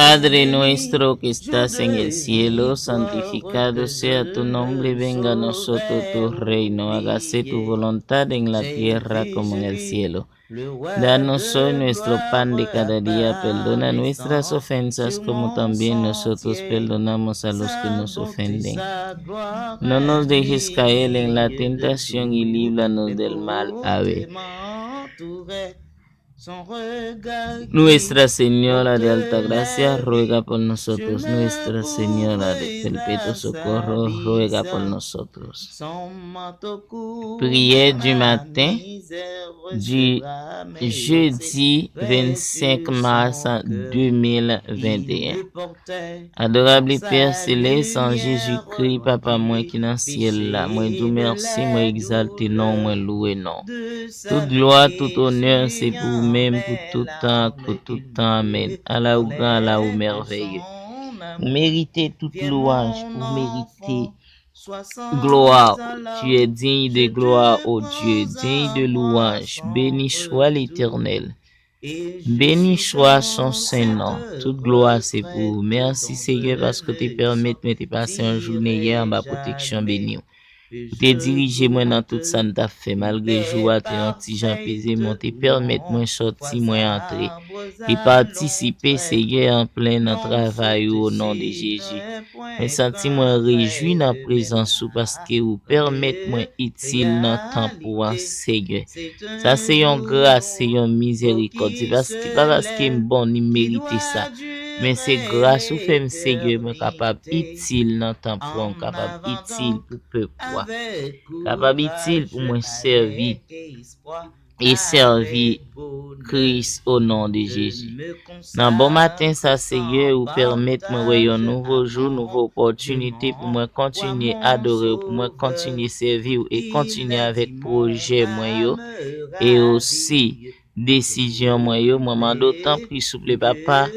Padre nuestro que estás en el cielo, santificado sea tu nombre, venga a nosotros tu reino, hágase tu voluntad en la tierra como en el cielo. Danos hoy nuestro pan de cada día, perdona nuestras ofensas como también nosotros perdonamos a los que nos ofenden. No nos dejes caer en la tentación y líbranos del mal. Ave. Nuestra Señora de Altagracia ruega por nosotros. Nuestra Señora de Perpetuo Socorro ruega por nosotros. Prière du matin du jeudi 25 mars 2021. Adorable Père Céleste, en Jésus-Christ, Papa moi qui dans le ciel là, moi dis merci, moi exalte non, moi louer non. Toute gloire, tout honneur, c'est pour vous-même, pour tout temps, amen. Allah ou grand, Allah ou merveilleux. Vous méritez toute louange, vous méritez gloire. Tu es digne de gloire, ô Dieu, digne de louange. Béni soit l'Éternel. Béni soit son Saint-Nom. Toute gloire, c'est pour vous. Merci Seigneur parce que tu permets de passer un journée hier en ma protection bénie. Te dirige moi dans tout ça t'a fait malgré joie te anti-Jean pesé mon te permettre moi sortir moi entrer et participer Seigneur en plein dans travail au nom de Jésus. Me senti moi réjoui dans présence parce que vous permettre moi utile dans temps pour un Seigneur. Ça c'est une grâce, c'est une miséricorde, c'est parce que bon ni mériter ça. Mais c'est grâce au fait Seigneur moi capable utile dans temps pour capable utile pour peuple capable utile pour moi servir et servir Christ au nom de Jésus. Dans bon matin, ça Seigneur, vous permettre moi un nouveau jour, nouvelle opportunité pour moi continuer à adorer, pour moi continuer à servir et continuer avec projet moi yo et aussi décision moi yo moi d'autant plus souple papa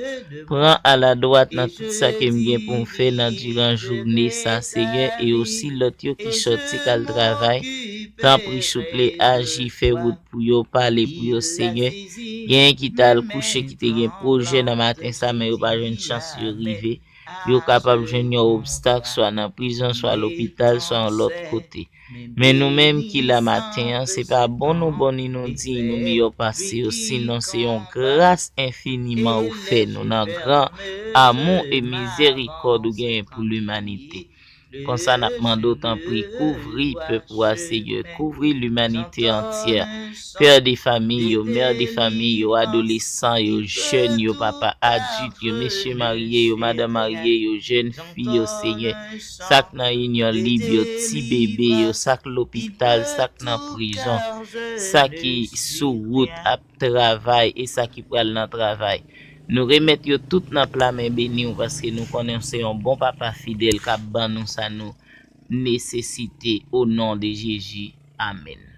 prend à la droite dans tout ça que me pour me faire dans durant journée ça Seigneur et aussi l'autre qui sorti qu'al travail tant pris souple agir faire route pour yo parler pour yo Seigneur gen qui t'a couché qui te gen projet dans matin ça mais yo pas une chance de arriver yo capable joindre obstacle soit dans prison soit à l'hôpital soit de l'autre côté. Mais nous-mêmes qui la matin, c'est pas bon nous dit nous mieux passer, sinon c'est une grâce infiniment au fait nous dans grand amour et miséricorde ou gain pour l'humanité. Comme ça n'a demandé d'autant pris couvrir peuple Seigneur, couvrir l'humanité entière. Père des familles, mère des familles, adolescents, jeunes, papa adultes, messieurs mariés, madame mariés, jeunes filles, Seigneur. Sak nan union libre, ti bébé, sak l'hôpital, sak nan prison, sak qui sous route à travail et sak qui pral nan travail. Nous remettons tout dans plat main béni parce que nous connaissons un bon papa fidèle qui ban nous ça nous nécessité au nom de Jésus. Amen.